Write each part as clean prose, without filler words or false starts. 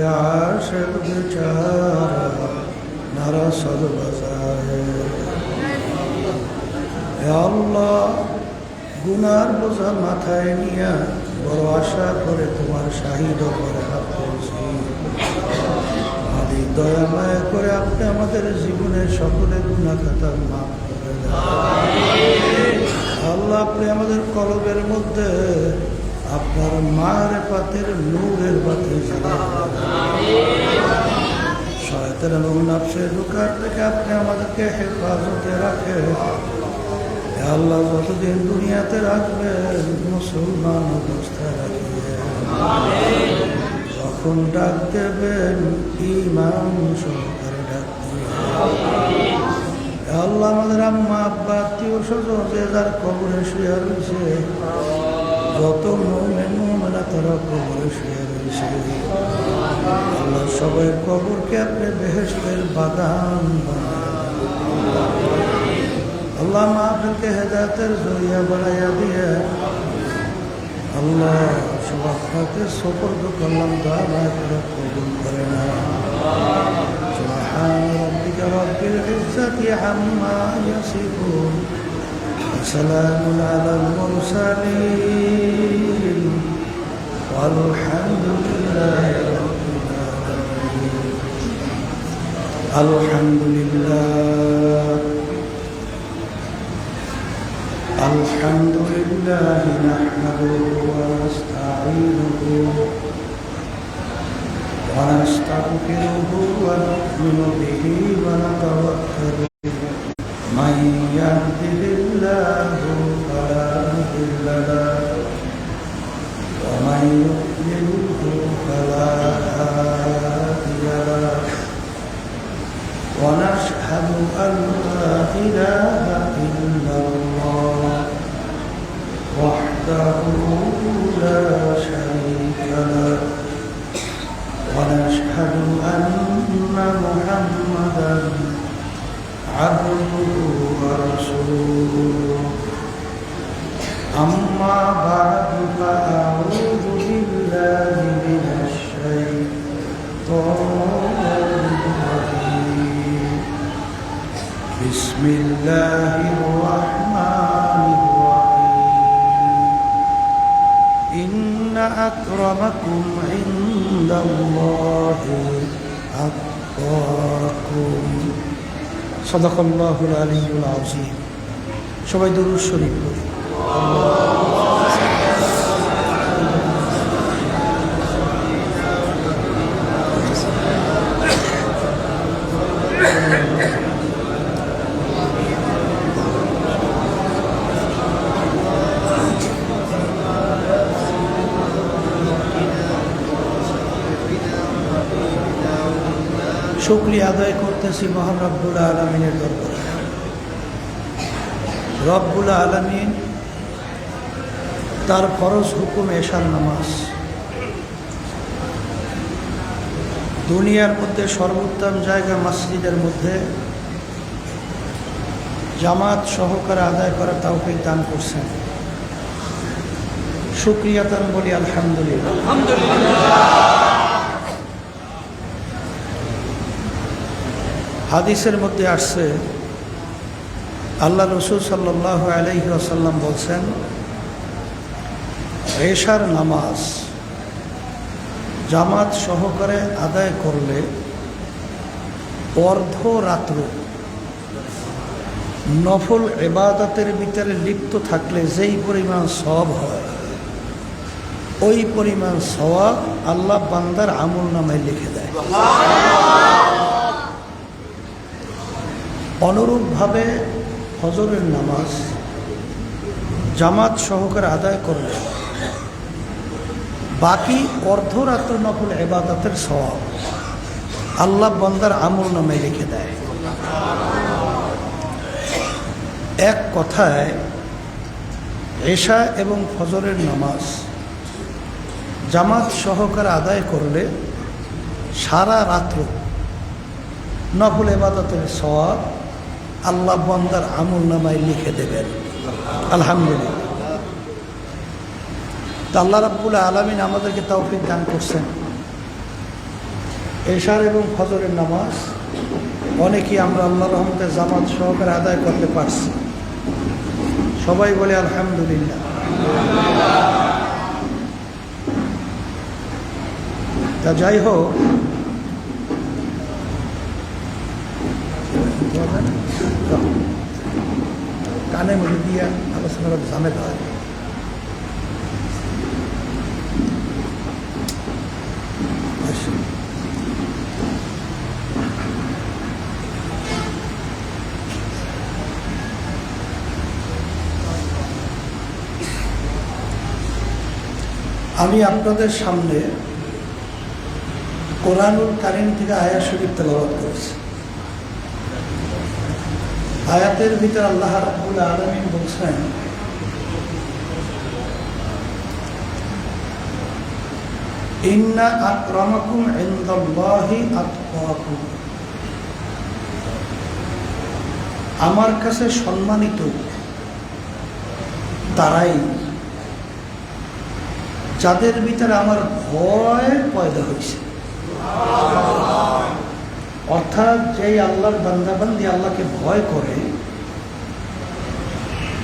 आशिक बेचारा नरसद बजाए। আল্লাহ, গুনার বোঝা মাথায় নিয়ে বড় আশা করে তোমার শাহিদ করে হাত তুলছি। দয়া মায়া করে আপনি আমাদের জীবনের সকলে গুনাহ খাতা মাফ করে দেন। আল্লাহ, আপনি আমাদের কলবের মধ্যে আপনার মারিফাতের নূরের বাতি শয়তান এবং নফসের ধোঁকা থেকে আপনি আমাদেরকে হেফাজতে রাখেন। আল্লাহ, যতদিন দুনিয়াতে রাখবেন মুসলমান অবস্থায় রাখবেন। যখন ডাক দেবেন ঈমান সহকারে ডাক দিবেন। আল্লাহ, আমাদের আম্মা আব্বা আত্মীয় স্বজন যে যার কবরে শুয়ে রয়েছে, যত মুমিন মুমিনা তারা কবরে শুয়ে রয়েছে, আল্লাহ সবাই কবরকে আপনি বেহেশতের বাগান বানান। আল্লাহ, মাহফিলকে হেদায়েতের জরিয়া বানাইয়া দিয়ে আল্লাহ সব আপনাকে সুপর্দ করলাম, দয়া মায়া করে কবুল করে না। সুবহান রাব্বিকা রাব্বিল ইজ্জাতি আম্মা ইয়াসিফুন, সালামুন আলাল মুরসালিন, ওয়ালহামদুলিল্লাহি রাব্বিল আলামিন। আলহামদুলিল্লাহ আলহামদুলিল্লাহ নাহমাদুহু ওয়া নাস্তাঈনুহু ওয়া নাস্তাগফিরুহু ওয়া নু'মিনু বিহি ওয়া নাতাওয়াক্কালু মান ইয়াহদিহিল্লাহু ফালা মুদিল্লা লাহু ওয়া মান ইউদ্লিলহু ফালা হাদিয়া লাহু ওয়া নাশহাদু আন লা ইলাহা ইল্লাল্লাহ وحده لا شريك له ونشهد أن محمدا عبده ورسوله أما بعد فأعوذ بالله من الشيطان الرجيم بسم الله الرحمن إن أكرمكم عند الله أتقاكم صدق الله العلي العظيم। সবাই দুরূদ শরীফ পড়ি। শুকরিয়া আদায় করতেছি মহান রব্বুল আলামিনের দরবারে। রব্বুল আলামিন তার ফরজ হুকুম এশার নামাজ দুনিয়ার মধ্যে সর্বোত্তম জায়গা মসজিদের মধ্যে জামাত সহকারে আদায় করার তৌফিক দান করছেন। শুকরিয়া তান বলি আলহামদুলিল্লাহ। হাদিসের মধ্যে আসছে আল্লাহ রসুল সাল্লাল্লাহু আলাইহি ওয়াসাল্লাম বলছেন, এশার নামাজ জামাত সহকারে আদায় করলে অর্ধরাত্র নফল ইবাদতের ভিতরে লিপ্ত থাকলে যেই পরিমাণ সওয়াব হয়, ওই পরিমাণ সওয়াব আল্লাহ বান্দার আমল নামায় লিখে দেয়। অনুরূপভাবে ফজরের নামাজ জামাত সহকারে আদায় করলে বাকি অর্ধরাত্র নফল ইবাদতের সওয়াব আল্লাহ বান্দার আমল নামায় লিখে দেয়। এক কথায় এশা এবং ফজরের নামাজ জামাত সহকারে আদায় করলে সারা রাত্র নফল ইবাদতের সওয়াব আল্লাহ বান্দার আমল নামায় লিখে দেবেন। আলহামদুলিল্লাহ। তা আল্লাহ রাব্বুল আলামিন আমাদেরকে তৌফিক দান করছেন। এশার এবং ফজরের নামাজ অনেকেই আমরা আল্লাহর রহমতে জামাত সহকারে আদায় করতে পারছি। সবাই বলে আলহামদুলিল্লাহ। তা যাই হোক, কানে মনে দিয়ে আলোচনা করতে ঝামেলা হয়। আমি আপনাদের সামনে কোরআনুল কারীম থেকে আয়াত শরীফ তেলাওয়াত করেছি। আয়াতের ভিতর আল্লাহ রাব্বুল আলামিন বলছেন, ইন্না আকরামাকুম ইনদাল্লাহি আতকাকুম, আমার কাছে সম্মানিত তারাই যাদের ভিতরে আমার ভয় পয়দা হয়েছে। অর্থাৎ যেই আল্লাহর বান্দাবান্দি আল্লাহকে ভয় করে,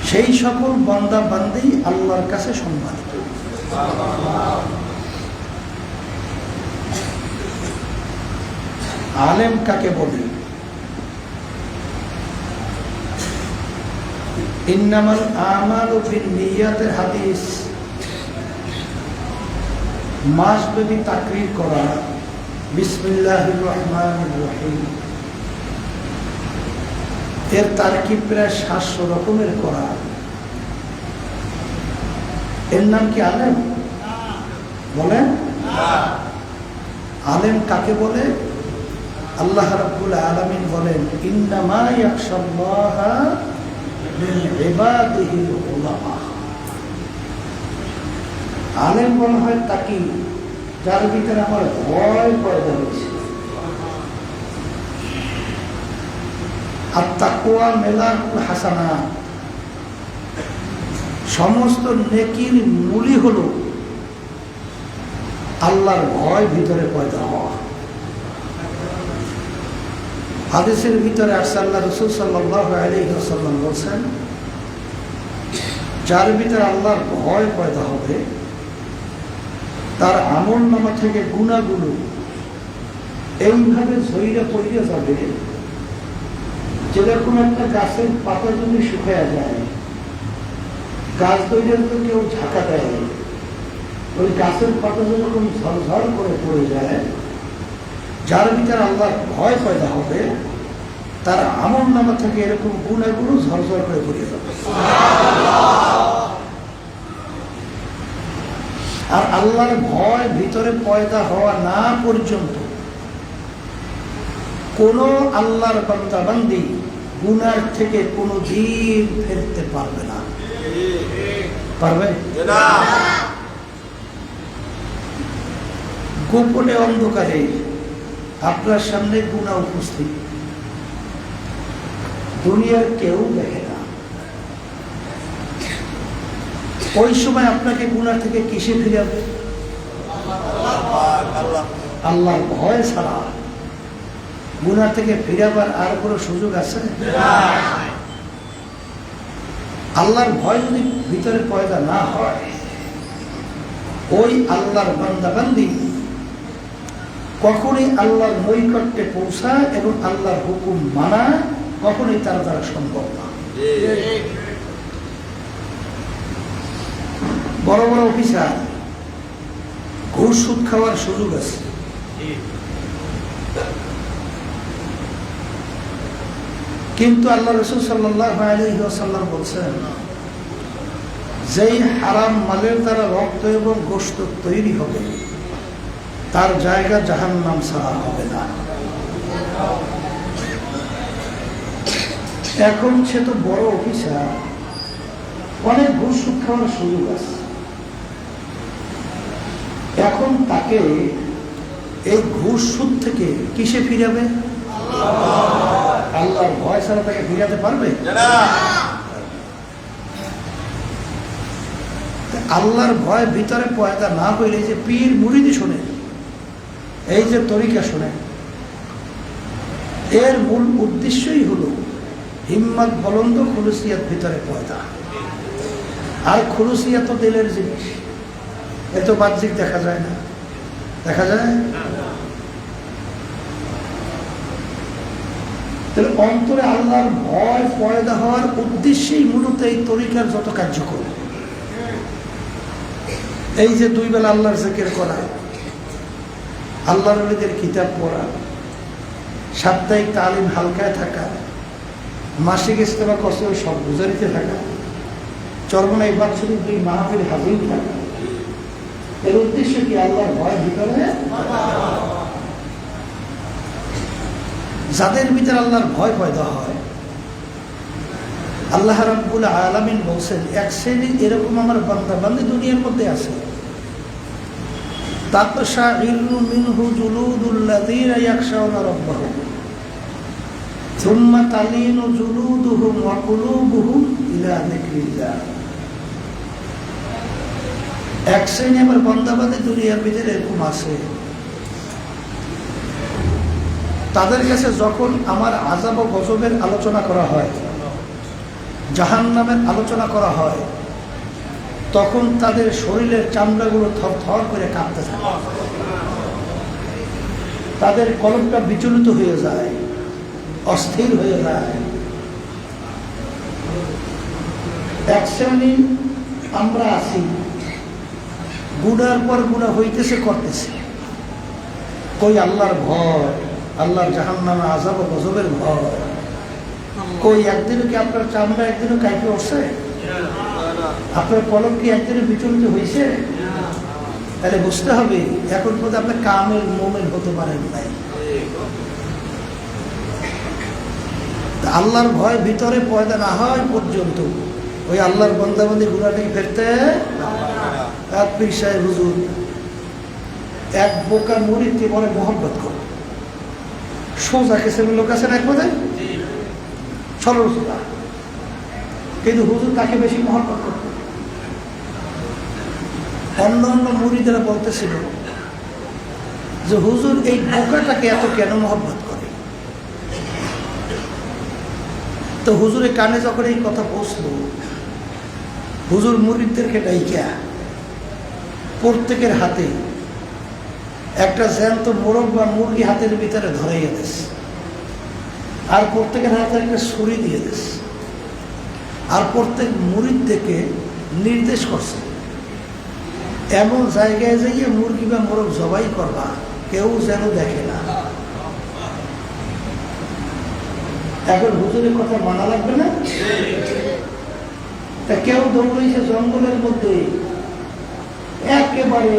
সেই সকল বান্দাবান্দি আল্লাহর কাছে সম্মানিত। আলেম কাকে বলে? ইন্নামাল আমালু বিন্নিয়াতের হাদিস মাসব্যাপী তাকরীর করা, বিসমিল্লাহির রহমানির রহিম এর তারকিব প্রায় 700 রকমের করা, এর নাম কি আলেম? বলেন, আলেম কাকে বলে? আল্লাহ রাব্বুল আলামিন বলেন, ইন্নামা ইয়াখশাল্লাহা মিন ইবাদিহিল উলামা। আলেম বলা হয় তাকে যার ভিতরে আমার ভয় পয়দা হয়েছে। আর তাকওয়া মেলাকুল হাসানা, সমস্ত নেকির মূলই হলো আল্লাহর ভয় ভিতরে পয়দা হওয়া। হাদিসের ভিতরে আসছে, আল্লাহ রাসূল সাল্লাল্লাহু আলাইহি ওয়াসাল্লাম বলেন, যার ভিতরে আল্লাহর ভয় পয়দা হবে তার আমল নামা থেকে গুনাহগুলো এইভাবে ঝইরে পড়ে যাবে, যেরকম একটা গাছের পাতা যদি শুকায়া যায়, গাছ তৈরি তো কেউ ঝাঁকা দেয়, ওই গাছের পাতা যখন ঝরঝর করে পড়ে যায়, যার ভিতরে আল্লাহর ভয় পয়দা হবে তার আমল নামা থেকে এরকম গুনাহগুলো ঝরঝর করে পড়ে যাবে। আর আল্লাহর ভয় ভিতরে পয়দা হওয়া না পর্যন্ত কোন আল্লাহর বান্দা বান্দি গুনার থেকে কোনো দিন ফেরতে পারবে না। পারবে না। গোপনে অন্ধকারে আপনার সামনে গুনাহ উপস্থিত, দুনিয়ার কেউ দেখে না। ওই সময় আপনাকে গুনাহ থেকে কিসে ফিরাবে? আল্লাহর ভয় ছাড়া গুনাহ থেকে ফিরাবার আর কোনো সুযোগ আছে? আল্লাহর ভয় যদি ভিতরে পয়দা না হয়, ওই আল্লাহর বান্দা বান্দি কখনই আল্লাহর নৈকট্যে পৌঁছায় এবং আল্লাহর হুকুম মানা কখনই তার দ্বারা সম্ভব না। বড় বড় অফিসার ঘুষ সুদ খাওয়ার সুযোগ আছে, কিন্তু আল্লাহ রাসূল সাল্লাল্লাহু আলাইহি ওয়াসাল্লাম বলছেন, যেই হারাম মালের দ্বারা রক্ত এবং গোশত তৈরি হবে তার জায়গা জাহান্নাম ছাড়া হবে না। এখন সে তো বড় অফিসার, অনেক ঘুষ সুদ খাওয়ার সুযোগ আছে, এখন তাকে এই ঘুষ সুদ থেকে কিসে ফিরাবে? আল্লাহর ভয় ছাড়া তাকে ফিরাতে পারবে? আল্লাহর ভয় ভিতরে পয়দা না হইলে যে পীর মুরিদি শোনে, এই যে তরিকা শোনেন, এর মূল উদ্দেশ্যই হলো হিম্মত বলন্দ খুলুসিয়াত ভিতরে পয়দা। আর খুলুসিয়াত তো দিলের জিনিস, এত বাহ্যিক দেখা যায় না, দেখা যায়। তাহলে অন্তরে আল্লাহর ভয় পয়দা হওয়ার উদ্দেশ্যেই মূলত এই তরিকার যত কার্যক্রম। এই যে 2 বেলা আল্লাহর জিকির করা, আল্লাহর ওলিদের কিতাব পড়া, সাপ্তাহিক তালিম হালকায় থাকা, মাসিক ইস্তেমা কষ্ট সব গুজারিতে থাকা, চরমনাই বাৎসরিক 2 মাহফিল হাজির থাকা, এর উদ্দেশ্য কি? আল্লাহর ভয় ভিতরে। যাদের ভিতরে আল্লাহর ভয় পয়দা হয়, আল্লাহ রাব্বুল আলামিন বলছেন এক শ্রেণী এরকম আমার বান্দা বান্দি দুনিয়ার মধ্যে আছে, তাকশাইরু মিনহু জুলুদুল্লাযীনা ইয়াখশাউনা রাব্বাহুম সুম্মা তালিনু জুলুদুহুম ওয়া কুলুবুহুম ইলা যিকরিল্লাহ। এক শ্রেণী আমার বান্দা বান্দি দুনিয়ার ভিতরে এরকম আছে, তাদের কাছে যখন আমার আযাব ও গজবের আলোচনা করা হয়, জাহান্নামের আলোচনা করা হয়, তখন তাদের শরীরের চামড়াগুলো থরথর করে কাঁপতে থাকে, তাদের কলবটা বিচলিত হয়ে যায়, অস্থির হয়ে যায়। এক শ্রেণী আমরা আছি, গুনার পর গুনাহ হইতেছে, করতেছে, কই আল্লাহর ভয়, আল্লাহর জাহান্নামের আযাব ও গজবের ভয় কই? একদিনও কি আপনার চামড়া একদিনও কাঁপে উঠছে? আপনার কলম কি একদিনও বিচলিত হয়েছে? তাহলে বুঝতে হবে এখন পর্যন্ত আপনি কামেল মোমেন হতে পারেন নাই। আল্লাহর ভয় ভিতরে পয়দা না হয় পর্যন্ত ওই আল্লাহর বান্দাবান্দি গুনাহটাকে ফেরতে পীর সাহেব হুজুর এক বোকা মুরিদকে বলে মহব্বত করে, সোজা কেসের লোক আছে না এক বোধ, সরল সোজা, কিন্তু হুজুর তাকে বেশি মহব্বত করত। অন্য অন্য মুরিদেরা বলতেছিল যে হুজুর এই বোকাটাকে এত কেন মহব্বত করে? তো হুজুরের কানে যখন এই কথা পৌঁছলো, হুজুর মুরিদদেরকে ডাইকা প্রত্যেকের হাতে একটা জ্যান্ত মোরগ বা মুরগি হাতের ভিতরে ধরাইয়া দিস, আর প্রত্যেকের হাতে একটা ছুরি দিয়ে দিস, আর প্রত্যেক মুরিদদেরকে নির্দেশ করছে এমন জায়গায় যাইয়ে মুরগি বা মোরগ জবাই করবা, কেউ যেন দেখে না। এখন হুজুরের কথা মানা লাগবে না? তা কেউ দৌড়াইছে জঙ্গলের মধ্যে, একেবারে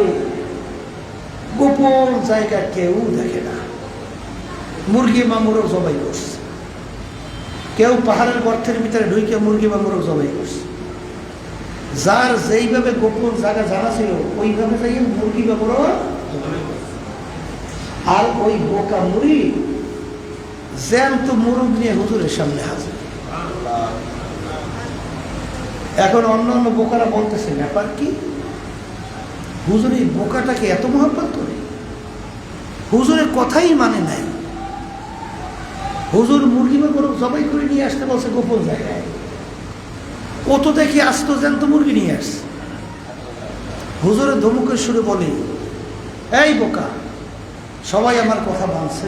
গোপন জায়গা, কেউ দেখে না, মুরগি বা মোরগ জবাই করছে। কেউ পাহাড়ের গর্তের ভিতরে ঢুকে মুরগি বা মোরগ জবাই করছে। যার যেইভাবে গোপন জায়গা জানা ছিল ওইভাবে যাইয়ে মুরগি বা মোরগ, আর ওই বোকা মুড়ি জ্যান্ত মুরগ নিয়ে হুজুরের সামনে হাজির। এখন অন্য অন্য বোকারা বলতেছে ব্যাপার কি? হুজুর এই বোকাটাকে এত মহব্বত করে, হুজুরের কথাই মানে নাই। হুজুর মুরগি বা মোরগ জবাই করে নিয়ে আসতে বলছে গোপন জায়গায়, ও তো দেখি আসতো জ্যান্ত মুরগি নিয়ে আসছে। হুজুরের ধমকের সুরে বলে, এই বোকা, সবাই আমার কথা মানছে,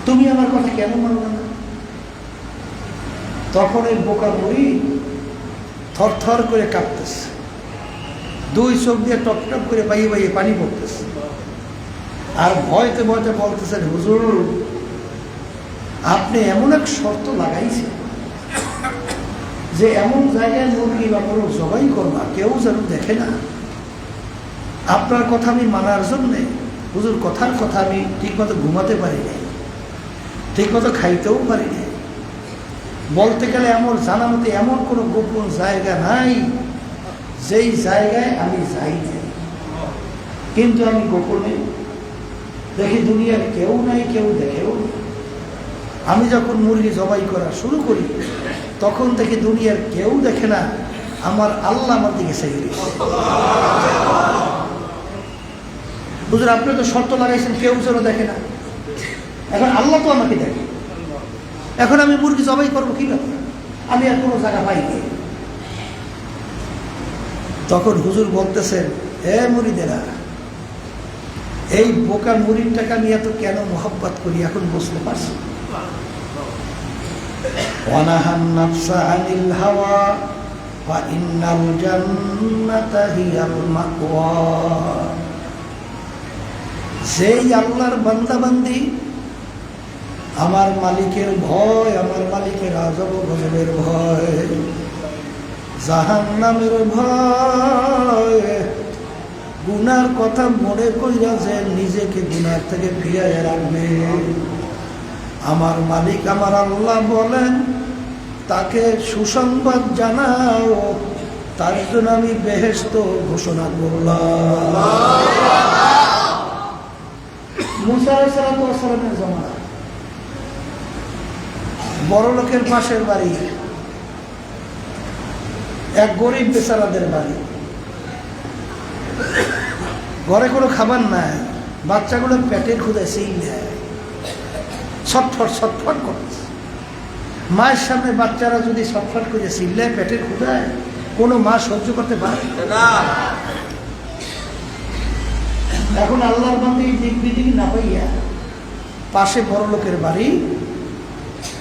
তুমি আমার কথা কেন মানবে না? তখন এই বোকা মুড়ি থরথর করে কাঁপতেছে, 2 চোখ দিয়ে টপ টপ করে বাইয়ে বাইয়ে পানি পড়তেছে, আর ভয়তে ভয়তে বলতেছেন, হুজুর আপনি এমন এক শর্ত লাগাইছেন যে এমন জায়গায় মুরগি বা মোরগ জবাই করবা, কেউ যেন দেখে না। আপনার কথা আমি মানার জন্যে হুজুর কথার কথা আমি ঠিকমতো ঘুমাতে পারি নাই, ঠিকমতো খাইতেও পারি নাই। বলতে গেলে এমন জানা মতে এমন কোনো গোপন জায়গা নাই যেই জায়গায় আমি যাই নাই, কিন্তু আমি গোপনে দেখি দুনিয়ার কেউ নাই, কেউ দেখেও। আমি যখন মুরগি জবাই করা শুরু করি তখন দেখি দুনিয়ার কেউ দেখে না, আমার আল্লাহ আমার দিকে চাই। হুজুর আপনি তো শর্ত লাগাইছেন কেউ যেন দেখে না। এখন আল্লাহ তো আমাকে দেখে, এখন আমি মুরগি জবাই করবো কি ব্যাপার, আমি আর কোনো জায়গা পাইনি। তখন হুজুর বলতেছেন, এ মুরিদেরা, এই বোকা মুরিদটাকে আমি এত কেন মোহাব্বত করি এখন বুঝতে পারছি। ওয়ানাহান নাফসা আনিল হাওয়া ওয়া ইন্নাল জান্নাতা হিয়াল মাওয়া। যেই আল্লাহর বান্দা বান্দি আমার মালিকের ভয়, আমার মালিকের আযব গজবের ভয়, জাহান্নামের ভয়, গুনার কথা মনে কইরা যে নিজেকে গুনার থেকে ফিরিয়ে রাখবে, আমার মালিক আমার আল্লাহ বলেন তাকে সুসংবাদ জানাও, তার জন্য আমি বেহেশত ঘোষণা করলাম। মুসা আলাইহিস সালামের জামানা, বড় লোকের পাশের বাড়ি, এক গরিব বেচারাদের বাড়ি, ঘরে কোনো খাবার নাই, বাচ্চাগুলো পেটের ক্ষুধায় সেই নেয়, ছটফট ছটফট করছে। মায়ের সামনে বাচ্চারা যদি ছটফট করে চিল্লায় পেটের ক্ষুধায়, কোনো মা সহ্য করতে পারে না। এখন আল্লাহর বান্দী দিক বিদিক না পাইয়া পাশে বড় লোকের বাড়ি,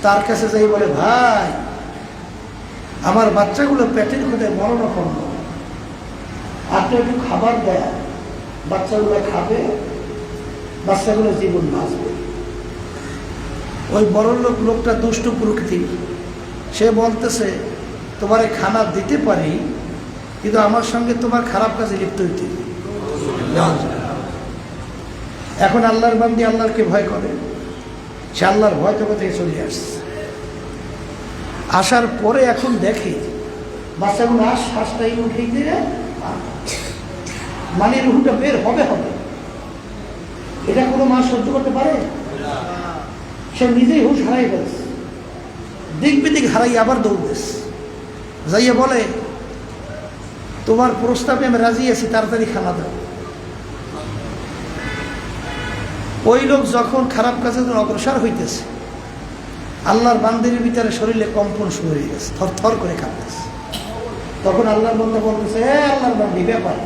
তার কাছে যাই বলে, ভাই আমার বাচ্চাগুলো পেটের ক্ষুধায় মরণ অপন্ন, আপনি একটু খাবার দেয়, বাচ্চাগুলো খাবে, বাচ্চাগুলো জীবন বাঁচবে। ওই বড় লোকটা দুষ্ট প্রকৃতি, সে বলতেছে তোমারে খানা দিতে পারি, কিন্তু আমার সঙ্গে তোমার খারাপ কাজে লিপ্ত হইতে। এখন আল্লাহর বান্দী আল্লাহকে ভয় করে, সে আল্লাহর ভয় তো থেকে চলে আসছে। আসার পরে এখন দেখে বাচ্চাগুলো শ্বাসটাই উঠেই দিয়ে মানে রুহুটা বের হবে হবে, এটা কোনো মা সহ্য করতে পারে? সে নিজেই হুঁশ হারাই ফেলছে, দিক বিদিক হারাই আবার দৌড়েছে, যাইয়া বলে তোমার প্রস্তাবে আমি রাজি আছি, তাড়াতাড়ি খানা দাও। ওই লোক যখন খারাপ কাজের জন্য অগ্রসর হইতেছে, আল্লাহর বান্দির ভিতরে শরীরে কম্পন শুরু হয়ে গেছে, থর থর করে কাঁপতেছে। তখন আল্লাহর বান্দা বলতেছে, আল্লাহর বান্দি ব্যাপার,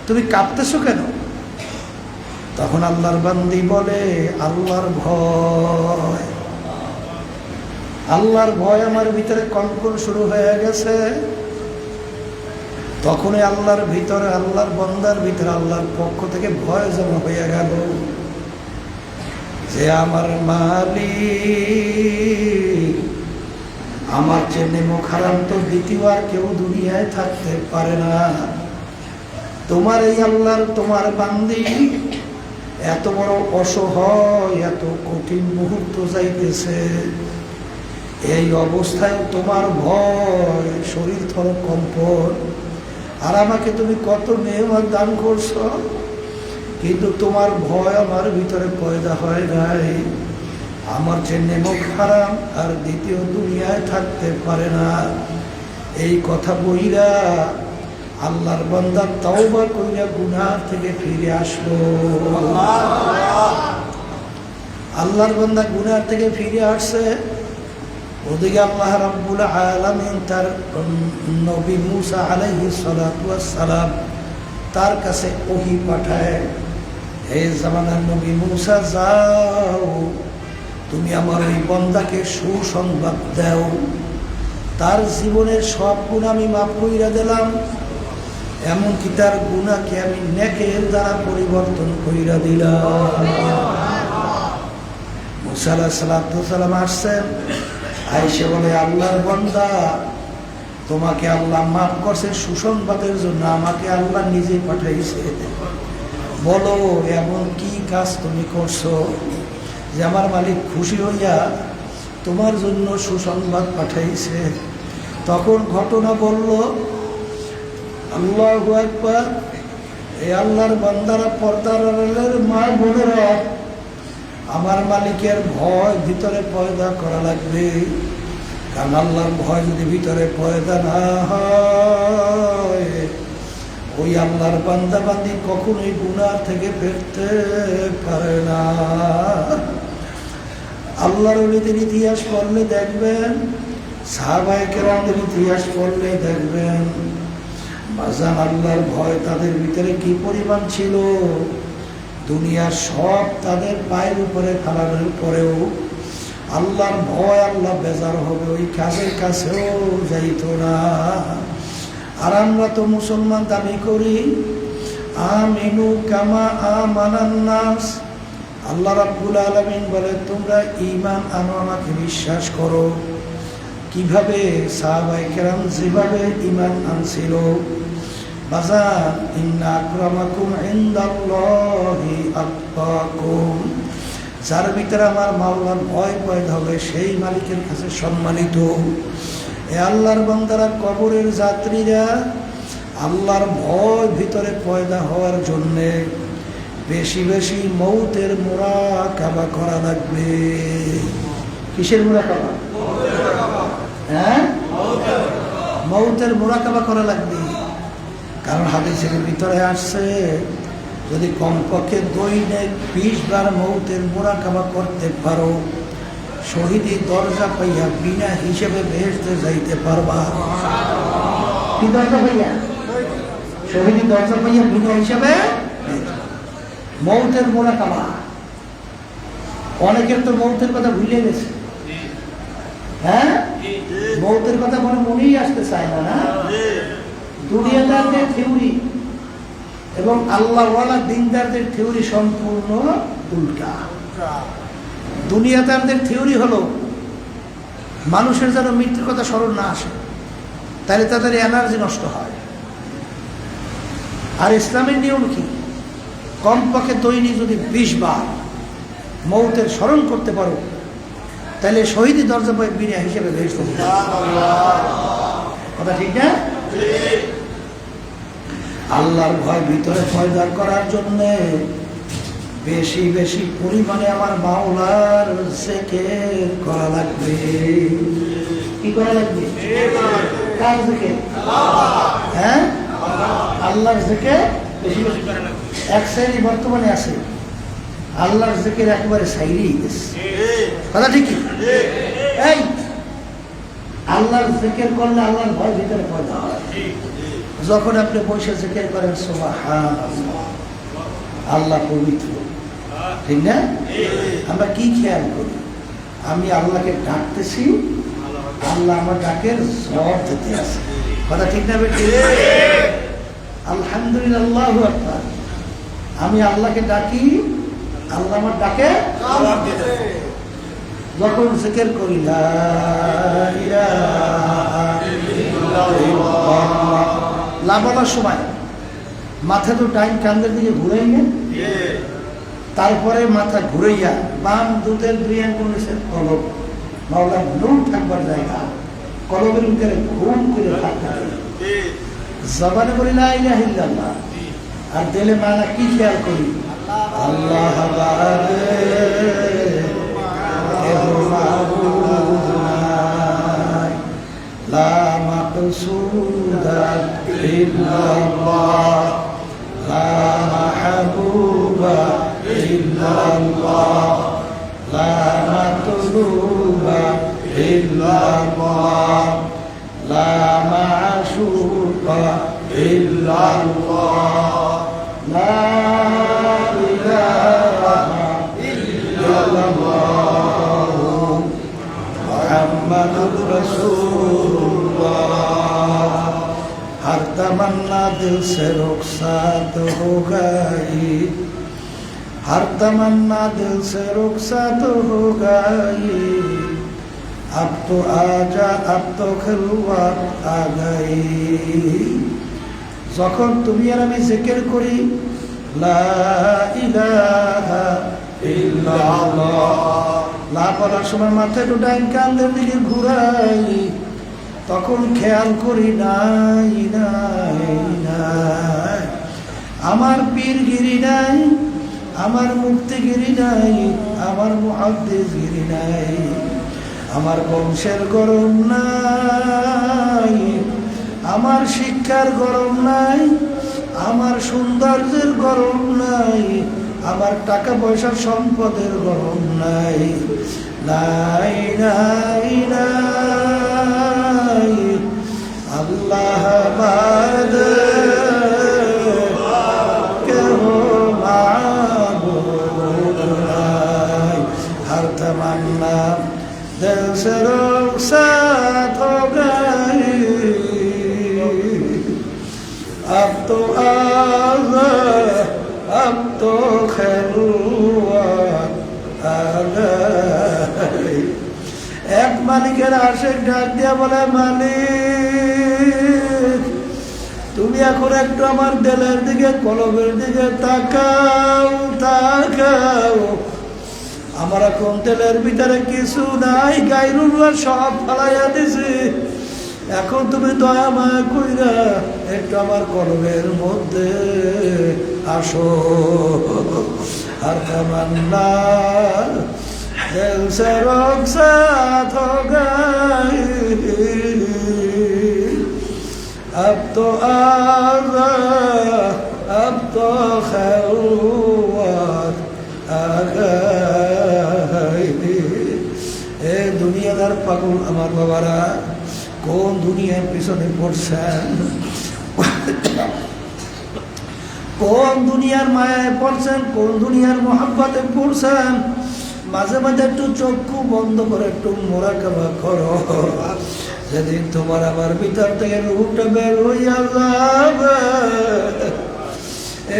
তুমি কাঁপতেছো কেন? তখন আল্লাহর বান্দি বলে, আল্লাহর ভয়, আল্লাহর ভয় আমার ভিতরে কম্পন শুরু হয়ে গেছে। তখনই আল্লাহর ভিতরে, আল্লাহর বান্দার ভিতরে আল্লাহর পক্ষ থেকে ভয় জমা হয়ে গেল যে আমার মালিক, আমার চেয়ে নেমো খারাপ তো দ্বিতীয় আর কেউ দুনিয়ায় থাকতে পারে না। তোমার এই আল্লাহর, তোমার বান্দি এত বড় অসহায়, এত কঠিন মুহূর্ত যাইতেছে, এই অবস্থায় তোমার ভয়, শরীর থর কম্পন, আর আমাকে তুমি কত নেয়ামত দান করছো, কিন্তু তোমার ভয় আমার ভিতরে পয়দা হয় নাই। আমার যে নেমক হারাম আর দ্বিতীয় দুনিয়ায় থাকতে পারে না। এই কথা বইরা আল্লাহর বান্দা তাওবা কইরা গুনাহ থেকে ফিরে আসলো। আল্লাহর বান্দা গুনাহ থেকে ফিরে আসছে। ওদিকে আল্লাহ রাব্বুল আলামিন তার নবী মুসা আলাইহিস সালাতু ওয়াস সালাম তার কাছে ওহী পাঠায়, হে জামানার নবী মুসা, যাও তুমি আমার এই বান্দাকে সুসংবাদ দাও, তার জীবনের সব গুনাহ আমি মাফ কইরা দিলাম, এমনকি তার গুনাহকে আমি নেকের দ্বারা পরিবর্তন কইরা দিলাম। মুসা আলাইহিস সালাতু ওয়াস সালাম আসছেন, আয়েশা বলে, আল্লাহর বান্দা, তোমাকে আল্লাহ মাফ করছে সুসংবাদের জন্য, আমাকে আল্লাহ নিজে পাঠাইছে। বলো এমন কি কাজ তুমি করছো যে আমার মালিক খুশি হইয়া তোমার জন্য সুসংবাদ পাঠাইছে? তখন ঘটনা বলল, আল্লাহু আকবার, এই আল্লাহর বান্দারা, পর্দার আড়ালের মা বোনেরা, আমার মালিকের ভয় ভিতরে পয়দা করা লাগবে, কারণ আল্লাহর ভয় যদি ভিতরে পয়দা না হয়, ওই আল্লাহর বান্দা বান্দি কখনোই গুনাহ থেকে ফিরতে পারে না। আল্লাহর ওলিদের ইতিহাস পড়লে দেখবেন, সাহাবায়ে কেরামদের ইতিহাস পড়লে দেখবেন, বাজান আল্লাহর ভয় তাদের ভিতরে কি পরিমাণ ছিল। দুনিয়ার সব তাদের পায়ের উপরে ফেলানোর পরেও আল্লাহর ভয়, আল্লাহ বেজার হবে, ওই কাজের কাছেও যাইত না। আর আমরা তো মুসলমান দাবি করি, আমিনু কামা আমানান নাস। আল্লাহ রাব্বুল আলামিন বলে তোমরা ঈমান আনো, আমাকে বিশ্বাস করো। কিভাবে? সাহাবায়ে কেরাম যেভাবে ঈমান আনছিল। বাজার ইন্না আকরামাকুম ইনদাল্লাহি আতকাকুম, যার ভিতরে আমার মাওলার ভয় পয়দা হবে সেই মালিকের কাছে সম্মানিত। এ আল্লাহর বান্দারা, কবরের যাত্রীরা, আল্লাহর ভয় ভিতরে পয়দা হওয়ার জন্যে বেশি বেশি মৌতের মুরাকাবা করা লাগবে। কিসের মুরাকাবা? হ্যাঁ, মৌতের মুরাকাবা করা লাগবে। কারণ হাদিসের ভিতরে আসছে, যদি কমপক্ষে দৈনিক 20 বার মৌতের মুরাকাবা করতে পারো, শহীদি দরজা পাইয়া বিনা হিসেবে বেহেশতে যাইতে পারবা। কি দরজা পাইয়া? শহীদি দরজা পাইয়া বিনা হিসেবে মৌতের মুরাকাবা। অনেকের তো মৌতের কথা ভুলে গেছে। হ্যাঁ, মৌতের কথা মনেই আসতে চায় না। না, দুনিয়াদারদের থিওরি এবং আল্লাহওয়ালা দিনদারদের থিওরি সম্পূর্ণ উল্টা। দুনিয়াদারদের থিওরি হলো মানুষের যেন মৃত্যুর কথা স্মরণ না আসে, তাহলে তাদের এনার্জি নষ্ট হয়। আর ইসলামের নিয়ম কি? কমপক্ষে দৈনিক যদি 20 বার মৌতের স্মরণ করতে পারো, তাহলে শহীদি দরজা পাই বিনা হিসেবে বেহেশতে যাবে। কথা ঠিক না? আল্লাহর ভয় ভিতরে পয়দা করার জন্য বেশি বেশি পরিমাণে আমার মাওলার জিকির করা লাগবে। কি করা লাগবে? কার জিকির? হ্যাঁ, আল্লাহর জিকির বেশি বেশি করা লাগবে। এক শ্রেণী বর্তমানে আছে, আল্লাহর জিকির একেবারে সাইরেই গেছে। কথা ঠিক? এই আল্লাহর জিকির করলে আল্লাহর ভয় ভিতরে পয়দা হয়। যখন আপনি বসে জিকির করেন সুবহানাল্লাহ, আল্লাহ পবিত্র, ঠিক না? আমরা কি খেয়াল করি? আমি আল্লাহকে ডাকতেছি, আল্লাহ আমার ডাকের জবাব দিতে আছে। কথা ঠিক না বেটি? আলহামদুলিল্লাহ, আল্লাহু আকবার। আমি আল্লাহকে ডাকি, আল্লাহ আমার ডাকে জবাব দিতে। যখন জিকির করি লা ইলাহা ইল্লাল্লাহ, লা বলার সময় মাথা তো ডাইন কান্দের দিকে ঘুরাইয়া, তারপরে মাথা ঘুরাইয়া বাম দুধের 2 আঙ্গুল নিচে কলব, মাওলার নূর থাকবার জায়গা, কলবের ভিতরে ঘুম করে থাকতে হবে। জবানে বলি লা ইলাহা ইল্লাল্লাহ, আর দিলে মানা কি খেয়াল করি? আল্লাহ বাদে কেহ মাবুদ নাই, লা মাকসুদা ইল্লাল্লাহ, লা মাহবুবা ইল্লাল্লাহ, লা মাতলুবা ইল্লাল্লাহ, লা মাশুকা ইল্লাল্লাহ, লা ইলাহা ইল্লাল্লাহ, মুহাম্মাদুর রাসূলুল্লাহ। हर तमन्ना दिल से रुखसात हो गई, हर तमन्ना दिल से रुखसात हो गई, अब तो आजा, अब तो खिलवत आ गई। যখন তুমি আর আমি জিকির করি লা ইলাহা ইল্লাল্লাহ, লা বলার সময় মাথা একটু ডাইন কান্দের দিকে ঘুরাই, তখন খেয়াল করি নাই নাই নাই, আমার পীরগিরি নাই, আমার মুক্তিগিরি নাই, আমার মুহাদ্দিসগিরি নাই, আমার বংশের গরম নাই, আমার শিক্ষার গরম নাই, আমার সৌন্দর্যের গরম নাই, আমার টাকা পয়সার সম্পদের গরম নাই, নাই নাই নাই আল্লাহ বাদে কেহ মাবুদ নাই। हर तमन्ना दिल से रुखसत हो गई, अब तो अब तो खैरुआत आ गई। एक मालिकेर आशिक डाक দিয়া বলে, মালিক তুমি এখন একটু আমার দিলের দিকে, কলবের দিকে তাকাও তাকাও। আমার এখন দিলের ভিতরে কিছু নাই, গায়রুল্লাহ সব ফালাইয়া দিছি। এখন তুমি দয়া মায়া কইরা একটু আমার কলবের মধ্যে আসো। আর তামান্না दिल से रुखसत हो गई, अब तो अब तो खैरुआत आ गई। ए दुनियादार पागल আমার বাবারা, কোন দুনিয়ার পিছনে পড়ছেন, কোন দুনিয়ার মায়ায় পড়ছেন, কোন দুনিয়ার মোহাব্বতে পড়ছেন। মাঝে মাঝে একটু চক্ষু বন্ধ করে একটু মোরাকাবা করো। যেদিন তোমার আমার ভিতর থেকে রূপটা বের হইয়া যাবে,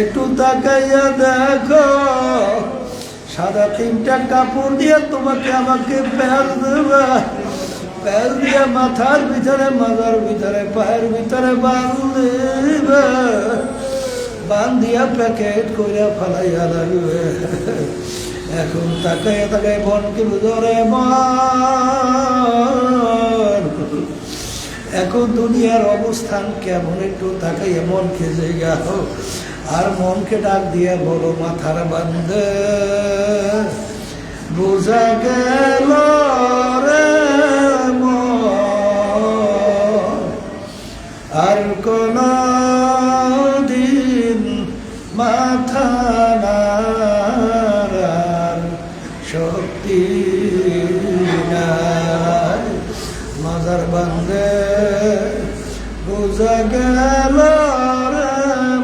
একটু তাকাইয়া দেখো, সাদা তিনটা কাপড় দিয়ে তোমাকে আমাকে প্যাঁচ দেবে, প্যাঁচ দিয়ে মাথার ভিতরে, মাথার ভিতরে, পায়ের ভিতরে বাঁধবে, বান্ধিয়া প্যাকেট করিয়া ফালাইয়া লাগবে। এখন তাকাইয়া তাকাই মনকে ধরে মন, এখন দুনিয়ার অবস্থান কেমন একটু তাকাইয়া মনকে জায়গাও, আর মনকে ডাক দিয়া বলো, মাথার বান্ধে বোঝা গেল রে মন, আর কোন দিন মাথা নাড়ার শক্তি নাই। মাথার বান্ধে বোঝা গেল রে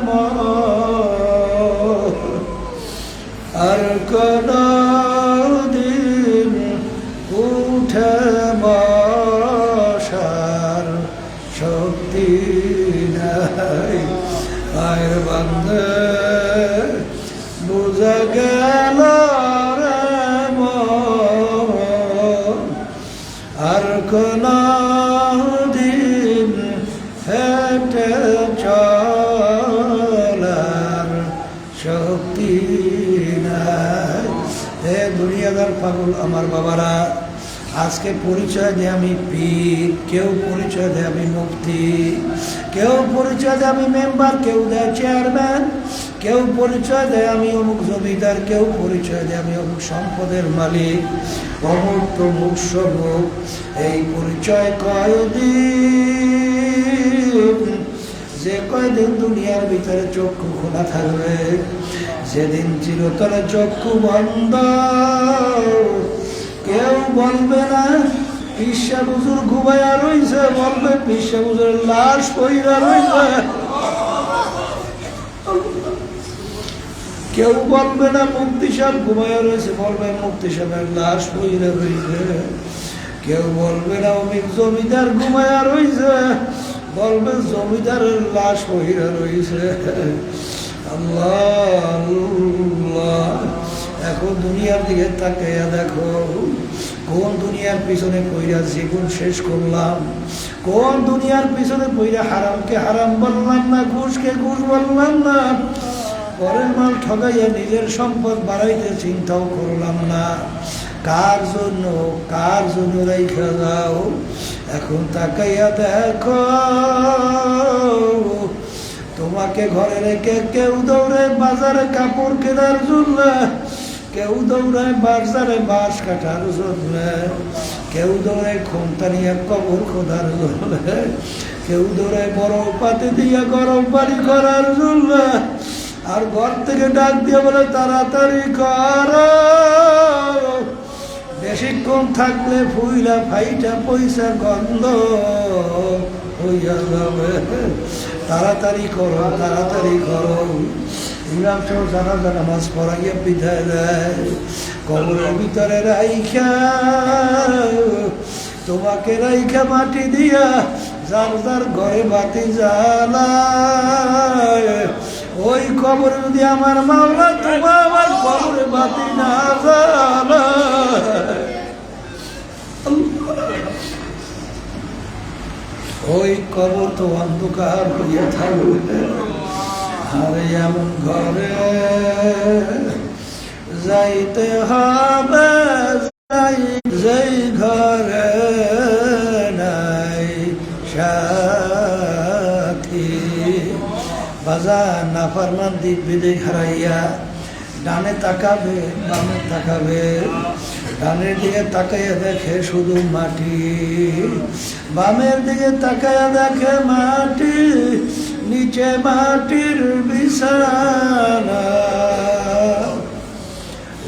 মন, আর কোন দিন উঠে বসার শক্তি নাই। পায়ের বান্ধে বোঝা গেল রে মন, আর কোন দিন হেঁটে চলার শক্তি নাই। হে দুনিয়াদার পাগল আমার বাবারা, আজকে পরিচয় দেয় আমি পীর, কেউ পরিচয় দেয় আমি মুফতি, কেউ পরিচয় দেয় আমি মেম্বার, কেউ দেয় চেয়ারম্যান, কেউ পরিচয় দেয় আমি অমুক জমিদার, কেউ পরিচয় দেয় আমি অমুক সম্পদের মালিক, অমুক তমুক সমুক। এই পরিচয় কয়দিন, যে কয়দিন দুনিয়ার ভিতরে চক্ষু খোলা থাকবে, যেদিন চিরতরে চক্ষু বন্ধ, কেউ বলবে না পিসা হুজুর ঘুমাইয়া রইছে, বলবে পিসা হুজুরের লাশ পইরা রইছে। কেউ বলবে না মুফতি সাহেব ঘুমাইয়া রয়েছে, বলবে মুফতি সাহেবের লাশ পইরা রইছে। কেউ বলবে না অমিক জমিদার ঘুমাইয়া রইছে, বলবে জমিদারের লাশ পইরা রইছে। আল্লাহ আল্লাহ, এখন দুনিয়ার দিকে তাকাইয়া দেখো, কোন দুনিয়ার পিছনে পইরা জীবন শেষ করলাম, কোন দুনিয়ার পিছনে পইরা হারামকে হারাম বললাম না, ঘুষকে ঘুষ বললাম না, পরের মাল ঠগাইয়া নিজের সম্পদ বাড়াইতে চিন্তাও করলাম না। কার জন্য রেখে যাও। এখন তাকাইয়া দেখো, তোমাকে ঘরে রেখে কেউ দৌড়ে বাজারে কাপড় কেনার জন্য, কেউ দৌড়ায় বাজারে বাঁশ কাটার জন্য, কেউ দৌড়ায় খোমতা নিয়ে কবর খোদার জন্য, কেউ ধরে বরফ পাতে দিয়া গরম পানি করার জন্য, আর ঘর থেকে ডাক দিয়ে বলে তাড়াতাড়ি কর, বেশিক্ষণ থাকলে ফুইলা ফাইটা পয়সা গন্ধ হইয়া যাবে, তাড়াতাড়ি করো তাড়াতাড়ি করো। ইমাম সাহেব জানাজা নামাজ পড়াইয়া বিদায় দেয়, কবরের ভিতরে রাইখা তোমাকে রাইখা মাটি দিয়া যার যার ঘরে বাতি জ্বালায়, ওই কবরে যদি আমার মাওলা তোমার আমার কবরে বাতি না জ্বালায়, ওই কবর তো অন্ধকার হইয়া থাকবে। আর এমন ঘরে যাইতে হবে যেই ঘরে নাই সাথী। বাজার নাফরমান দিক বিদিক হারাইয়া ডানে তাকাবে বামে তাকাবে, ডানের দিকে তাকাইয়া দেখে শুধু মাটি, বামের দিকে তাকাইয়া দেখে মাটি, নিচে মাটির বিছানা,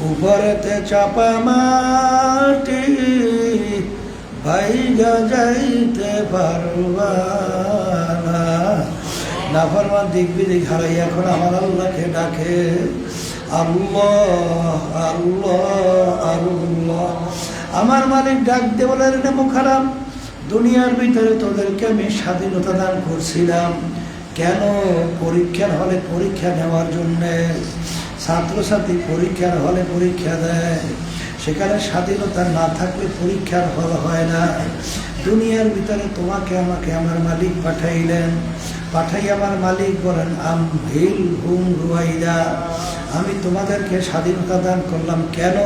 উপরেতে চাপা মাটি, ভাইগা যাইতে পারবা না। নাফরমান দিক বিদিক হারাইয়া এখন আমার আল্লাহকে ডাকে, আল্লাহ আল্লাহ আল্লাহ। আমার মালিক ডাক দিয়ে বলে, রে মুখারাম, দুনিয়ার ভিতরে তোদেরকে আমি স্বাধীনতা দান করছিলাম, কেন? পরীক্ষার হলে পরীক্ষা নেওয়ার জন্যে। ছাত্রছাত্রী পরীক্ষার হলে পরীক্ষা দেয়, সেখানে স্বাধীনতা না থাকলে পরীক্ষার হল হয় না। দুনিয়ার ভিতরে তোমাকে আমাকে আমার মালিক পাঠাইলেন, পাঠাই আমার মালিক বলেন আমহিল হুম রুয়াইদা, আমি তোমাদেরকে স্বাধীনতা দান করলাম কেন?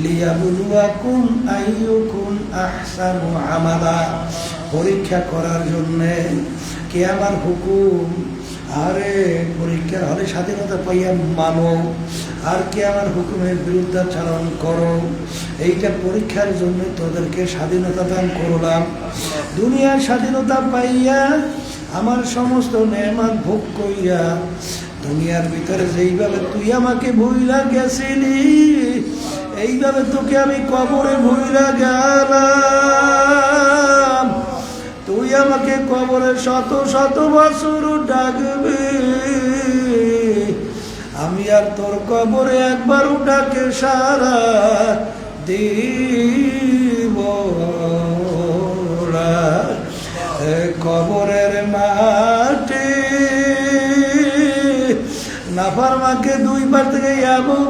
লিয়াবলুয়াকুম আইয়ুকুম আহসানু আমালা, পরীক্ষা করার জন্যে। কে আমার হুকুম? আরে পরীক্ষার হলে স্বাধীনতা পাইয়া মানো, আর কে আমার হুকুমের বিরুদ্ধাচরণ করো, এইটা পরীক্ষার জন্য তোদেরকে স্বাধীনতা দান করলাম। দুনিয়ার স্বাধীনতা পাইয়া আমার সমস্ত নেয়ামত ভোগ কইরা দুনিয়ার ভিতরে যেইভাবে তুই আমাকে ভুইলা গেছিলি, এইভাবে তোকে আমি কবরে ভুইলা গেলাম। তুই আমাকে কবরে শত শত বছর ডাকবি, আমি আর তোর কবরে একবারও ডাকে সারা দিব না। কবরের মাটি নাফরমানকে দুইবার থেকে এমন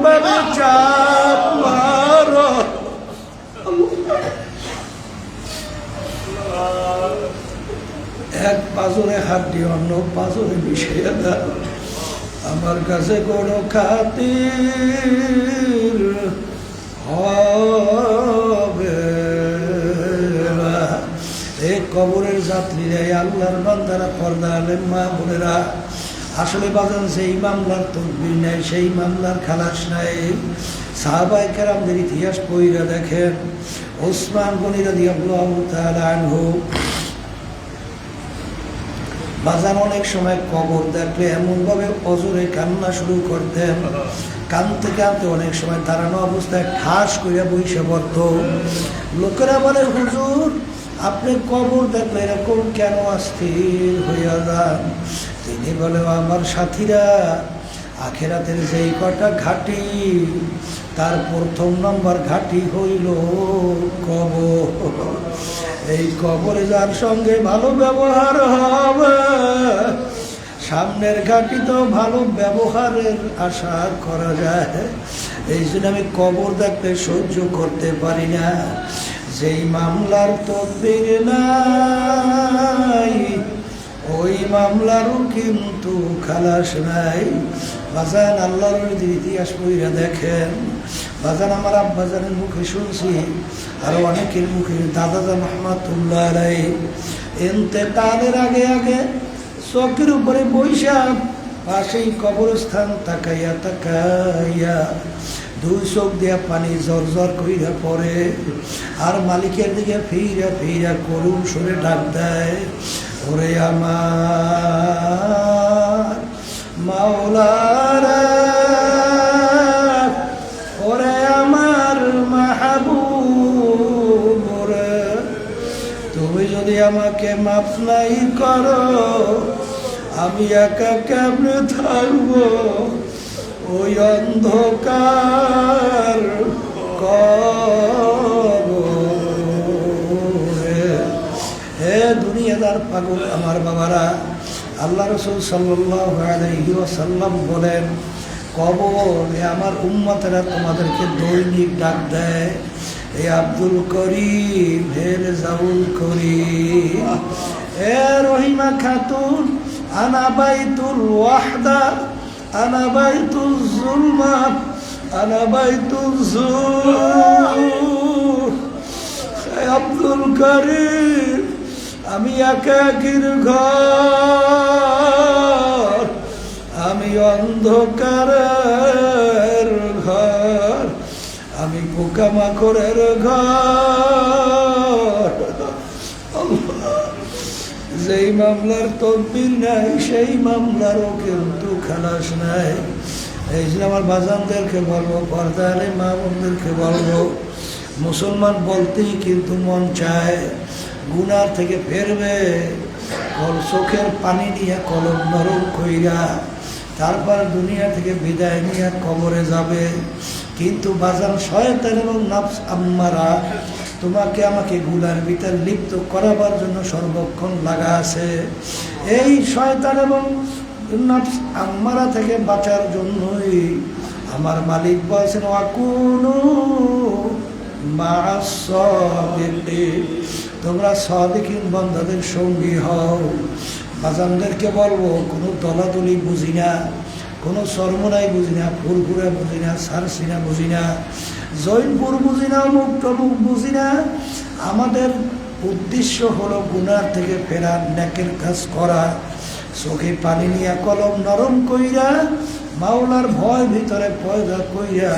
চাপ মারো, এক পাজরে হাড্ডি অন্য পাজরে মিশিয়ে দাও, আমার কাছে কোনো খাতির হবে না। এই কবরের যাত্রীরা, আল্লাহর বান্দারা, পর্দা আলেম মা বোনেরা, আসলে বাজান সেই মামলার তদবির নেই, সেই মামলার খালাস নাই। সাহাবায়ে কেরামদের ইতিহাস পড়িয়া দেখেন, ওসমান গনি রাদিয়াল্লাহু তাআলা আনহু বাজান অনেক সময় কবর দেখলে এমনভাবে অজরে কান্না শুরু করতেন, কানতে কানতে অনেক সময় দাঁড়ানো অবস্থায় ঠাস করিয়া বইসে পড়ত। লোকেরা বলে, হুজুর আপনি কবর দেখলে এরকম কেন অস্থির হইয়া যান? তিনি বলে, আমার সাথীরা, আখেরাতের যেই কটা ঘাটি, তার প্রথম নম্বর ঘাটি হইল কবর। এই কবরে যার সঙ্গে ভালো ব্যবহার হবে, সামনের ঘাটি তো ভালো ব্যবহারের আশা করা যায়। এই জন্য আমি কবর দেখতে সহ্য করতে পারি না। যেই মামলার তদবির নাই, ওই মামলারও কিন্তু খালাস নাই। বাজান আল্লাহর ইতিহাস পড়িয়া দেখেন, বাজান আমার আব্বাজানের মুখে শুনছি, আরো অনেকের মুখে, দাদাজান রহমাতুল্লাহ আলাইহি ইন্তেকালের আগে আগে চৌকির উপরে বৈশা পাশেই কবরস্থান তাকাইয়া তাকাইয়া দুই চোখ দিয়া পানি জর জর কইরা পড়ে, আর মালিকের দিকে ফিরা ফিরা করুণ সুরে ডাক দেয়, ওরে আমার মাওলারা, ওরে আমার মাহবুব রে, তুমি যদি আমাকে মাফ নাই করো, আমি একা কেমনে থাকবো ওই অন্ধকার কবরে। হে দুনিয়াদার পাগল আমার বাবারা, আল্লাহ রাসূল সাল্লাল্লাহু আলাইহি ওয়াসাল্লাম বলেন, কবর আমার উম্মতেরা তোমাদেরকে দৈনিক ডাক দেয়, হে আব্দুল করিম, হে রেজাউল করিম, হে রহিমা খাতুন, আনা বাইতুল ওয়াহদা, আনা বাইতুল যুলমা, আনা বাইতুল যুর। হে আব্দুল করিম, আমি একাকির ঘর, আমি অন্ধকারের ঘর, আমি পোকামাকড়ের ঘর। যেই মামলার তদবির নাই সেই মামলারও কিন্তু খালাস নাই। এই যে আমার বাজানদেরকে বলবো, পর্দারে মা বোনদেরকে বলবো, মুসলমান বলতেই কিন্তু মন চায় গুনার থেকে ফেরবে, চোখের পানি নিয়ে কলম নরম কইরা তারপর দুনিয়া থেকে বিদায় নিয়ে কবরে যাবে। কিন্তু বাজান শয়তান এবং নফস আম্মারা তোমাকে আমাকে গুনার ভিতর লিপ্ত করাবার জন্য সর্বক্ষণ লাগা আছে। এই শয়তান এবং নফস আম্মারা থেকে বাঁচার জন্যই আমার মালিক বলেছেন, ওয়াকুনু মা'আস সাদিকিন, তোমরা সাদিকিন বান্দাদের সঙ্গী হও। বাজানদেরকে বলবো, কোনো দলাদলি বুঝি না, কোনো সরমনাই বুঝি না, ফুরফুরা বুঝি না, সারসিনা বুঝি না, জৈনপুর বুঝি না, মুখ টমুক বুঝি না। আমাদের উদ্দেশ্য হলো গুনার থেকে ফেরা, নেকের কাজ করা, চোখে পানি নিয়ে কলম নরম কইরা মাওলার ভয় ভিতরে পয়দা কইরা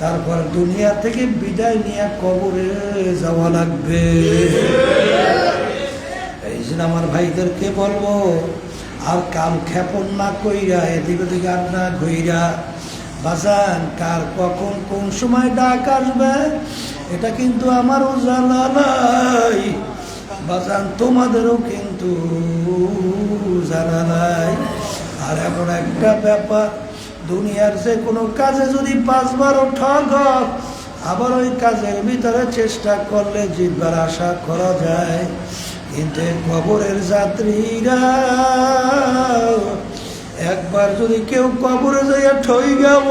তারপর দুনিয়া থেকে বিদায় নিয়ে কবরে যাওয়া লাগবে। এই জন্য আমার ভাইদেরকে বলবো, আর কাল ক্ষেপণ না কইরা, এদিক ওদিক আর না ঘইরা, বাজান কার কখন কোন সময় ডাক আসবে এটা কিন্তু আমারও জানা নাই, বাজান তোমাদেরও কিন্তু জানা নাই। আর এমন একটা ব্যাপার, দুনিয়ার যে কোনো কাজে যদি 5 বারও ঠগ, আবার ওই কাজের ভিতরে চেষ্টা করলে জিতবার আশা করা যায়। কিন্তু কবরের যাত্রীরা একবার যদি কেউ কবরে যাইয়া ঠই গেল,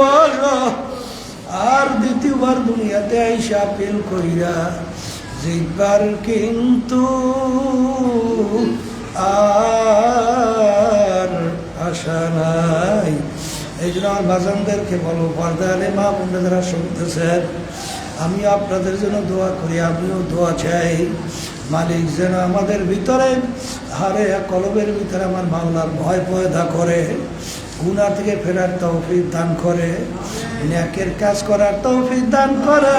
আর দ্বিতীয়বার দুনিয়াতে আইসা আপিল কইরা জিতবার কিন্তু আর আশা নাই। এই জন্য আমার বাজানদেরকে বলবো, পর্দারে মা বোনরা যারা শুনতেছেন, আমি আপনাদের জন্য দোয়া করি, আমিও দোয়া চাই। মালিক যেন আমাদের ভিতরে হারে কলবের ভিতরে আমার মাওলার ভয় পয়দা করে, গুনাহ থেকে ফেরার তৌফিক দান করে, নেকের কাজ করার তৌফিক দান করে,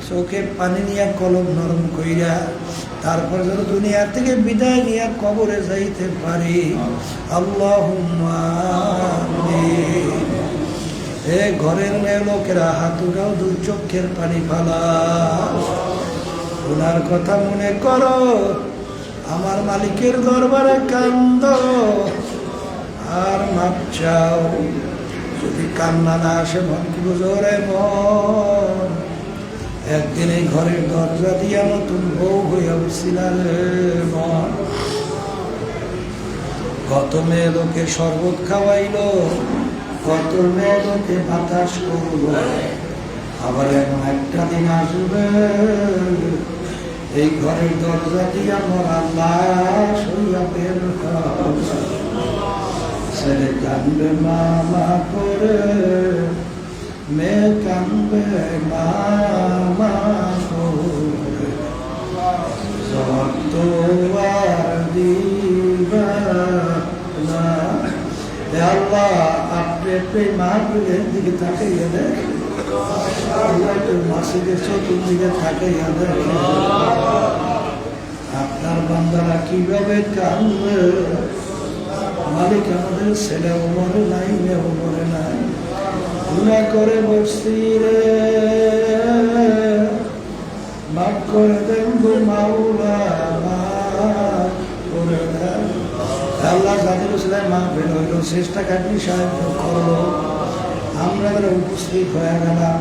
চোখে পানি নিয়ে কলম নরম কইরা তারপর যেন দুনিয়া থেকে বিদায় নিয়ে কবরে যাইতে পারি। আল্লাহুম্মা আমিন। এ ঘরের মেয়ে লোকেরা হাত উঠাও, দু চোখের পানি ফালা, গুনার কথা মনে করো, আমার মালিকের দরবারে কান্দ আর মাপ চাও। যদি কান্না না আসে মন কি বুঝো রে মন, একদিন এই ঘরের দরজা দিয়া নতুন বউ হইয়া উঠছিলা রে মন। কত মেয়ে লোকে শরবত খাওয়াইলো, কত মেয়ে লোকে বাতাস করলো, আবার এমন একটা দিন আসবে এই ঘরের দরজা দিয়া মরা লাশ হইয়া বের হবে। ছেলে কান্দবে মামা করে, মেয়ে কান্দবে মামা করে, যত আর দিবা না। আল্লাহ আপনি মাহফিলের দিকে তাকাইয়া দেখেন, মাসিদের চতুর্দিকে তাকাইয়া দেখেন, আপনার বান্দারা কিভাবে কাঁদবে। মালিক আমাদের ছেলেও মরে নাই, মেয়েও মরে নাই, গুনাহ করে বসছি রে, মাফ করে দেন গো মাওলা, মাফ করে দেন। আল্লাহ যাদের ছিলেন মা বের হইল, চেষ্টা কাটি সাহায্য করলো, আমরা যারা উপস্থিত হয়ে গেলাম,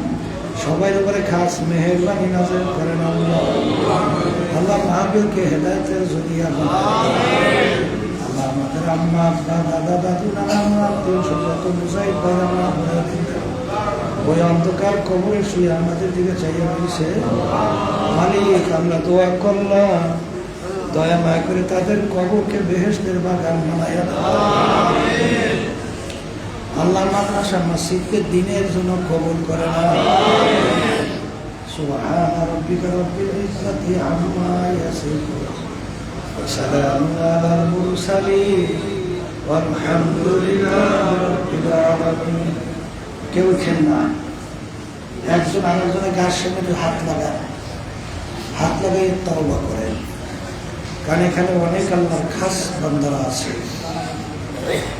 সবাই উপরে খাস মেহেরবানি নাযিল করেন আল্লাহ। আল্লাহ মাহবুবকে হেদায়েতের জরিয়া বানান। আল্লাহ আমাদের আম্মা আব্বা দাদা দাদু নানা আত্মীয় যত মুজাহিদ ভাই আমরা ওই অন্ধকার কবরে শুয়ে আমাদের দিকে চাইয়া রয়েছে। মালিক আমরা দোয়া করলাম, দয়া মায়া করে তাদের কবরকে বেহেশতের বাগান বানাইয়া আল্লাহ মাদ্রাসা মসজিদকে দিনের জন্য কবুল করে না। সুবহান রাব্বিকা রাব্বিল ইজ্জাতি আম্মা ইয়াসিফুন ওয়া সালামুন আলাল মুরসালিন ওয়ালহামদুলিল্লাহি রাব্বিল আলামিন। কেউ খেন না, একজন আরেকজনের গায়ের সঙ্গে হাত লাগান, হাত লাগিয়ে তওবা করেন, কারণ এখানে অনেক আল্লাহর খাস বান্দারা আছে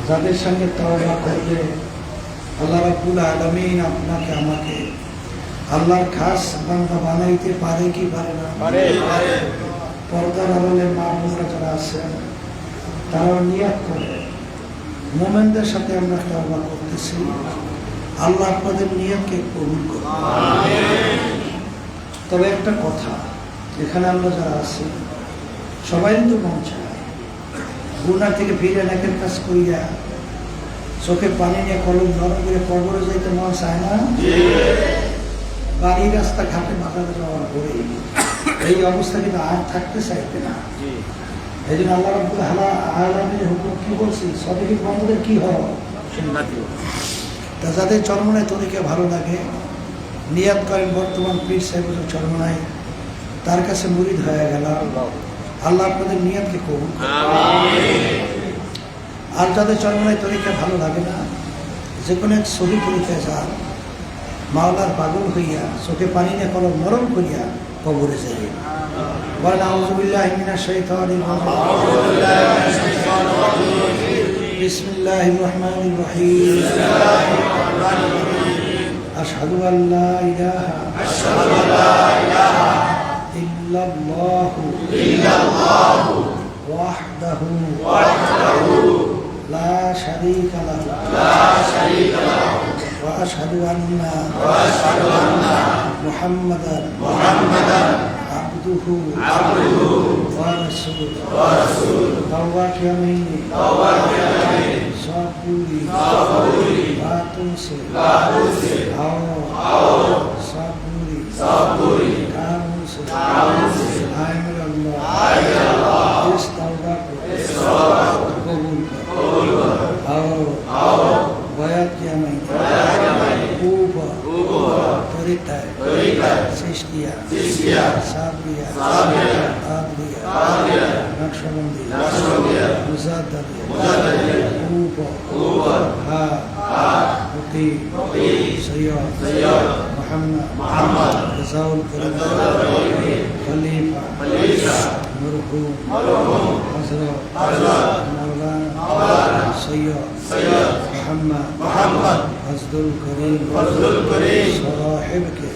যাদের সঙ্গে তওবা করলে আল্লাহ রাব্বুল আলামিন আপনাকে আমাকে আল্লাহর খাস বান্দা বানাইতে পারে কি পারে না? পারে। পর্দার আড়ালে মা বোনরা যারা আছেন তারাও নিয়ত করে মুমিনদের সাথে আমরা তওবা করতেছি, আল্লাহ আপনাদের নিয়তকে কবুল করুন। তবে একটা কথা, এখানে আমরা যারা আছি সবাই তো মন চায় গুনাহ থেকে ফিরে নেকের কাজ করিয়া চোখে পানি নিয়ে কলম নরম করে কবরে যাইতে মন চায় না? বাড়ি রাস্তা ঘাটে বাজারে যাওয়ার পরে এই অবস্থা কিন্তু আর থাকতে চাইবে না। এই জন্য আল্লাহ রাব্বুল আলামিনের হুকুম কি বলছি, সদিক বন্ধুদের কি হয় তা যাদের চরমনায় তরিকা ভালো লাগে নিয়াত করেন বর্তমান পীর সাহেবের চরমনায় তার কাছে মুরিদ হয়ে গেল, আল্লাহ আপনাদের নিয়তকে কবুল করুন। আর যাদের চরমনায় তরিকা ভালো লাগে না, যে কোনো এক সহি তরিকায় যান, মাওলার পাগল হইয়া চোখে পানি নিয়ে কলম নরম করিয়া কবরে যাই। বলেন আউযু বিল্লাহি মিনাশ শাইতানির রাজিম। বিসমিল্লাহির রহমানির রহিম। আশহাদু আল্লা ইলাহা ইল্লাল্লাহু ওয়াহদাহু লা শারীকা লাহু ওয়া আশহাদু আন্না মুহাম্মাদান আবদুহু ওয়া রাসূলুহু। তাওবা কিয়ামিনি সব পুরি বাতোं से आओ सब पूरी कामों से आए मेरे अल्लाह इस तौबा को कबूल कर। आओ बयात किया मैं ऊपर तरीका सिस्टिया साबिया आदिया नक्शबंदी मुजाद्ददिया ऊपर हाँ मुती सैयद मोहम्मद रज़ाउल करीम खलीफा मरहूम हज़रत मौलाना सैयद मोहम्मद फज़लुल करीम साहिब के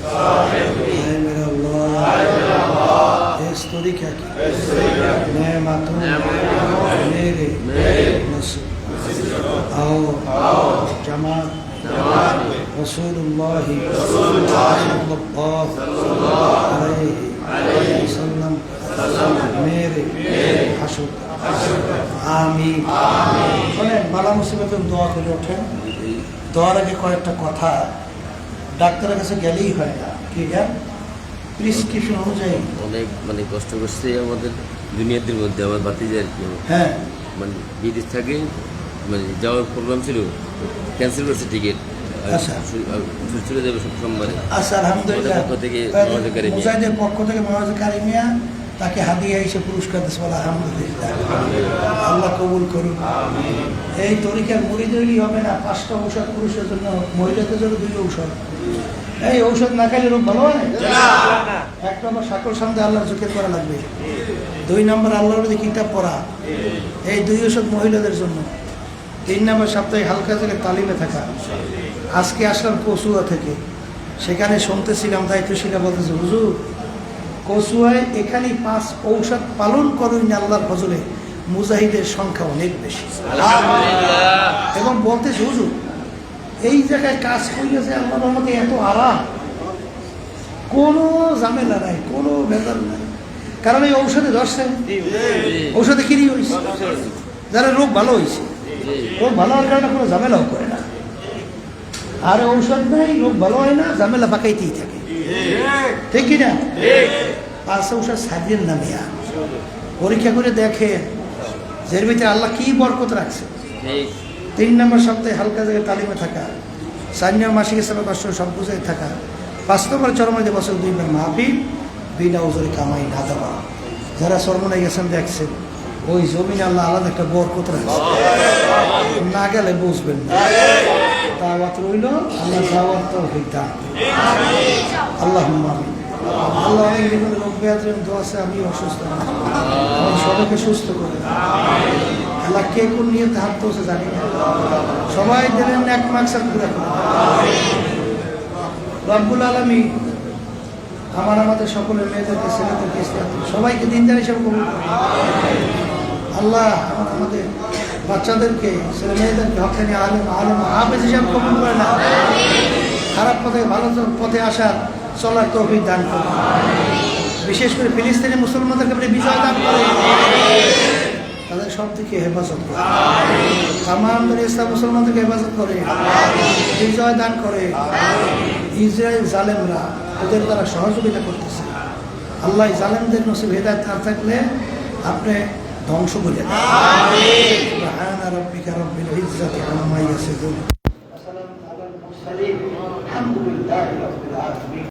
है मेरा अल्लाह इस तरीक़ा की नेमतों मेरे नसीब। आओ जमात रसूलुल्लाह सल्लल्लाहु अलैहि वसल्लम मेरे हशर आमीन। মানে বালা মুসিবতের দোয়া করে ওঠেন। দোয়ার আগে কয়েকটা কথা, ডাক্তারের কাছে গেলেই হয় না, কি জ্ঞান প্রেসক্রিপশন অনুযায়ী অনেক মানে কষ্ট করছে আমাদের দুনিয়াদের মধ্যে আমার ভাতিজা আর কি। হ্যাঁ মানে বিদেশ থাকে, মানে যাওয়ার প্রোগ্রাম ছিল, ক্যান্সেল করছে টিকিট। আচ্ছা চলে যাবে সোমবারে। আচ্ছা আলহামদুলিল্লাহ, পক্ষ থেকে মুজাহিদের পক্ষ থেকে মহাজ কারিমিয়া তাকে হাদিয়া এসে পুরস্কার দিচ্ছে, বলে আলহামদুলিল্লাহ, আল্লাহ কবুল করুন। এই তরিকার মুরিদ হইলেই হবে না, 5টা ঔষধ পুরুষের জন্য, মহিলাদের জন্য 2 ঔষধ। এই ঔষধ না খাইলে রোগ ভালো হয়? এক নম্বর সকল সামনে আল্লাহর জিকির করা লাগবে। 2 নম্বর আল্লাহর প্রতি কিতাব পড়া, এই 2 ওষুধ মহিলাদের জন্য। 3 নম্বর সাপ্তাহিক হালকা জায়গায় তালিমে থাকা। আজকে আসলাম কচুয়া থেকে, সেখানে শুনতেছিলাম দায়িত্বশীলা বলতেছে, হুজুর কচুয়ায় এখানে 5 ঔষধ পালন করুন আল্লাহর ফজলে মুজাহিদের সংখ্যা অনেক বেশি। এবং বলতেছে হুজুর এই জায়গায় কাজ করেছে আল্লাহর রহমতে এত আরাম, কোনো ঝামেলা নাই, কোনো ভেজাল নাই। কারণ এই ঔষধে ধরছে, ঔষধে কিরি হয়েছে, যারা রোগ ভালো হয়েছে, রোগ ভালো হওয়ার কারণে কোনো ঝামেলাও করে না। আর ঔষধ নেই, রোগ ভালো হয় না, ঝামেলা পাকাইতেই থাকে, ঠিক কিনা? পাঁচ ঔষধ সারিয়ে নামিয়া পরীক্ষা করে দেখে যে ভিতরে আল্লাহ কি বরকত রাখছে। 3 নম্বর সপ্তাহে হালকা জায়গায় তালিমে থাকা, 4 নম্বর মাসিক হিসাবে কষ্ট সব বুঝে থাকা, 5 নম্বর চরমাইতে বছর 2 বার মাহফিল, বিনা ওজরে কামাই না দেওয়া। যারা চরমনায় গেছেন দেখছেন ওই জমিন আল্লাহ আলাদা একটা বরকত রাখছে, না গেলে বুঝবেন না। দাওয়াত রইল, আল্লাহ দাওয়াত তৌফিক দান করুন। আল্লাহুম্মা আমিন। আল্লাহ অনেক বিভিন্ন রোগ ব্যাধির দোয়া আছে, আমি অসুস্থ, আমার সবাইকে সুস্থ করে আল্লাহ। কে কোন নিয়ে হাত তোছে জানি না, সবাই দিলেন এক মাকসাদ পুরা করে। রব্বুল আলামিন আমাদের সকলের মেয়েদেরকে, ছেলেদেরকে, সবাইকে দিনদার হিসেবে কবুল করুন। আল্লাহ আমাদের বাচ্চাদেরকে, ছেলে মেয়েদেরকে হকানি আলেম হাফেজ হিসাবে কবুল করে না, খারাপ পথে ভালো পথে আসার চলার তৌফিক দান করুন। বিশেষ করে ফিলিস্তিনি মুসলমানদেরকে আপনি বিজয় দান করেন, তাদের সব দিকে হেফাজত করে, তামাম ইসলাম মুসলমানদেরকে হেফাজত করে, বিজয় দান করে। ইসরায়েল জালেমরা ওদের দ্বারা সহযোগিতা করতেছে, আল্লাহ জালেমদের নসিব হেদায়েত না থাকলে আপনি ধ্বংস করে দেন। সুবহানা রাব্বিকা রাব্বিল ইজ্জাতি আম্মা ইয়াসিফুন, ওয়া সালামুন আলাল মুরসালিন, আলহামদুলিল্লাহি রাব্বিল